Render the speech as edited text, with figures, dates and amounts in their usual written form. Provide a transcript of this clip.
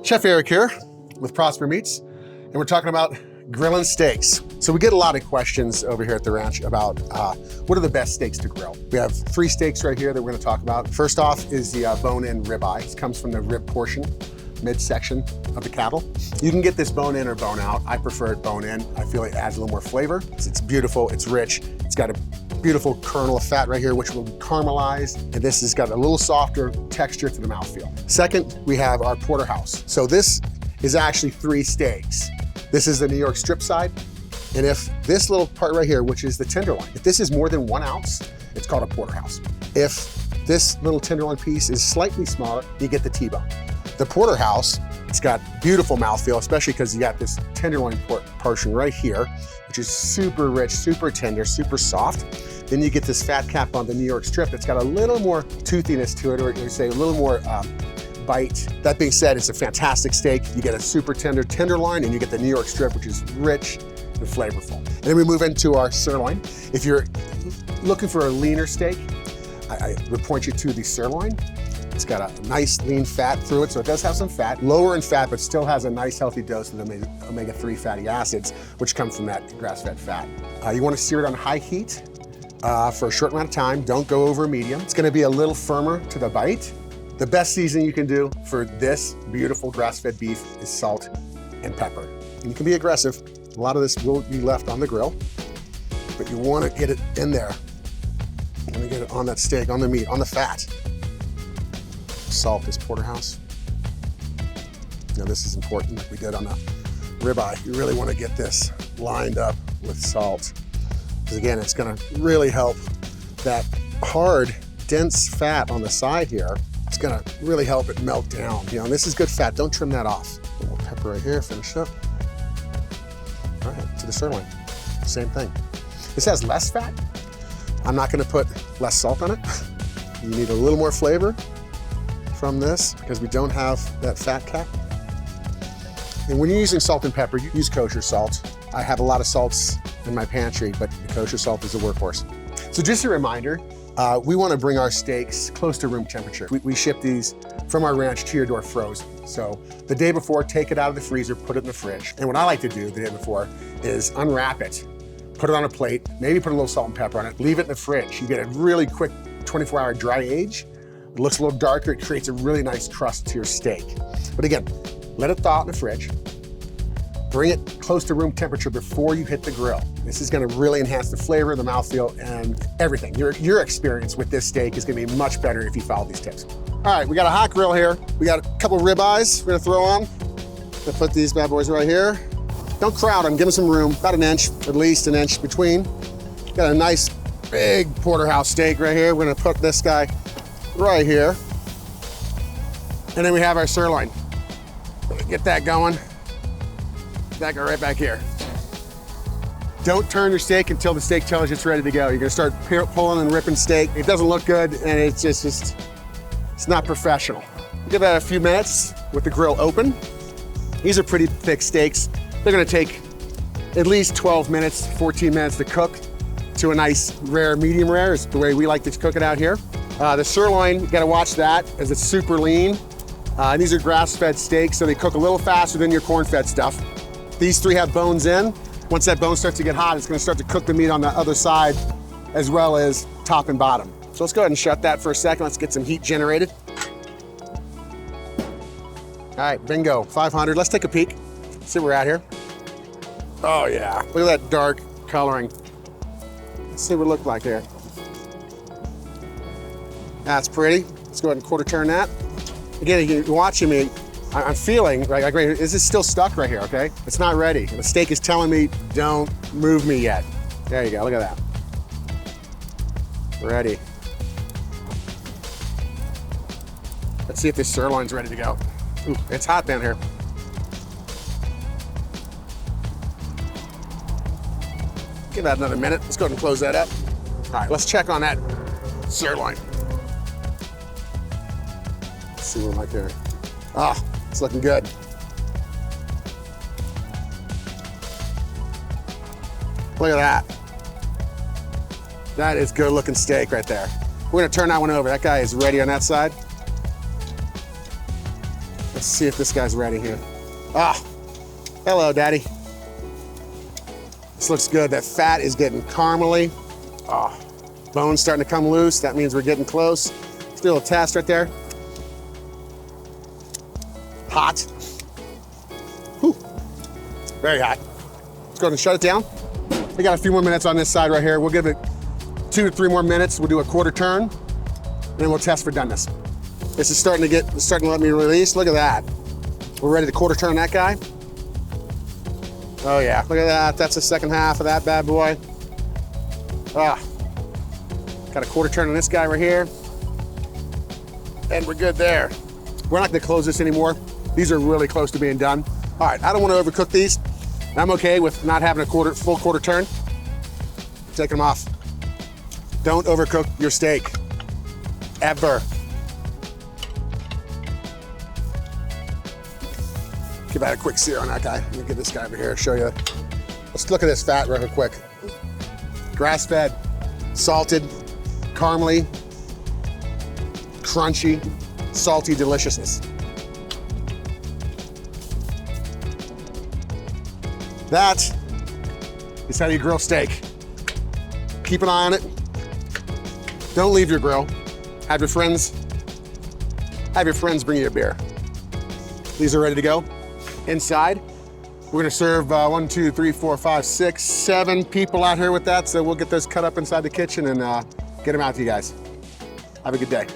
Chef Eric here with Prosper Meats, and we're talking about grilling steaks. So we get a lot of questions over here at the ranch about what are the best steaks to grill. We have 3 steaks right here that we're gonna talk about. First off is the bone-in ribeye. It comes from the rib portion, midsection of the cattle. You can get this bone-in or bone-out. I prefer it bone-in. I feel it adds a little more flavor. It's beautiful, it's rich. It's got a beautiful kernel of fat right here, which will be caramelized. And this has got a little softer texture to the mouthfeel. Second, we have our porterhouse. So this is actually 3 steaks. This is the New York strip side. And if this little part right here, which is the tenderloin, if this is more than 1 ounce, it's called a porterhouse. If this little tenderloin piece is slightly smaller, you get the T-bone. The porterhouse, it's got beautiful mouthfeel, especially because you got this tenderloin portion right here, which is super rich, super tender, super soft. Then you get this fat cap on the New York strip that's got a little more toothiness to it, or you say a little more bite. That being said, it's a fantastic steak. You get a super tender tenderloin, and you get the New York strip, which is rich and flavorful. And then we move into our sirloin. If you're looking for a leaner steak, I would point you to the sirloin. It's got a nice lean fat through it, so it does have some fat, lower in fat, but still has a nice healthy dose of omega-3 fatty acids, which come from that grass-fed fat. You want to sear it on high heat for a short amount of time. Don't go over medium. It's going to be a little firmer to the bite. The best seasoning you can do for this beautiful grass-fed beef is salt and pepper. And you can be aggressive. A lot of this will be left on the grill, but you want to get it in there. You want to get it on that steak, on the meat, on the fat. Salt this porterhouse. Now this is important, like we did on the ribeye. You really want to get this lined up with salt, because again, it's going to really help that hard, dense fat on the side here. It's going to really help it melt down. You know, and this is good fat. Don't trim that off. A little pepper right here, finish up. All right, to the sirloin, same thing. This has less fat. I'm not going to put less salt on it. You need a little more flavor from this because we don't have that fat cap. And when you're using salt and pepper, you use kosher salt. I have a lot of salts in my pantry, but the kosher salt is a workhorse. So just a reminder, we want to bring our steaks close to room temperature. We ship these from our ranch to your door frozen. So the day before, take it out of the freezer, put it in the fridge. And what I like to do the day before is unwrap it, put it on a plate, maybe put a little salt and pepper on it, leave it in the fridge. You get a really quick 24-hour dry age. It looks a little darker, it creates a really nice crust to your steak. But again, let it thaw out in the fridge. Bring it close to room temperature before you hit the grill. This is gonna really enhance the flavor, the mouthfeel, and everything. Your experience with this steak is gonna be much better if you follow these tips. All right, we got a hot grill here. We got a couple ribeyes we're gonna throw on. Gonna put these bad boys right here. Don't crowd them, give them some room, about an inch, at least an inch between. Got a nice big porterhouse steak right here. We're gonna put this guy right here. And then we have our sirloin. Get that going. That go right back here. Don't turn your steak until the steak tells you it's ready to go. You're gonna start pulling and ripping steak. It doesn't look good, and it's just it's not professional. Give that a few minutes with the grill open. These are pretty thick steaks. They're gonna take at least 12 minutes, 14 minutes to cook to a nice rare, medium rare is the way we like to cook it out here. The sirloin, you gotta watch that as it's super lean. These are grass-fed steaks, so they cook a little faster than your corn-fed stuff. These 3 have bones in. Once that bone starts to get hot, it's gonna start to cook the meat on the other side as well as top and bottom. So let's go ahead and shut that for a second. Let's get some heat generated. All right, bingo, 500. Let's take a peek, see where we're at here. Oh yeah, look at that dark coloring. Let's see what it looked like here. That's pretty. Let's go ahead and quarter turn that. Again, you're watching me, I'm feeling, like, is this still stuck right here, okay? It's not ready. The steak is telling me, don't move me yet. There you go, look at that. Ready. Let's see if this sirloin's ready to go. Ooh, it's hot down here. Give that another minute. Let's go ahead and close that up. All right, let's check on that sirloin. Let's see what I'm like here. Ah, it's looking good. Look at that. That is good looking steak right there. We're gonna turn that one over. That guy is ready on that side. Let's see if this guy's ready here. Ah, hello, Daddy. This looks good. That fat is getting caramely. Ah, bone's starting to come loose. That means we're getting close. Let's do a little test right there. Hot. Whew. Very hot. Let's go ahead and shut it down. We got a few more minutes on this side right here. We'll give it 2 to 3 more minutes. We'll do a quarter turn, and then we'll test for doneness. This is starting to let me release. Look at that. We're ready to quarter turn that guy. Oh yeah, look at that. That's the second half of that bad boy. Ah, got a quarter turn on this guy right here. And we're good there. We're not gonna close this anymore. These are really close to being done. All right, I don't wanna overcook these. I'm okay with not having a full quarter turn. Take them off. Don't overcook your steak, ever. Give that a quick sear on that guy. Let me get this guy over here, show you. Let's look at this fat real quick. Grass-fed, salted, caramely, crunchy, salty deliciousness. That is how you grill steak. Keep an eye on it. Don't leave your grill. Have your friends bring you a beer. These are ready to go. Inside, we're gonna serve 1, 2, 3, 4, 5, 6, 7 people out here with that, so we'll get those cut up inside the kitchen and get them out to you guys. Have a good day.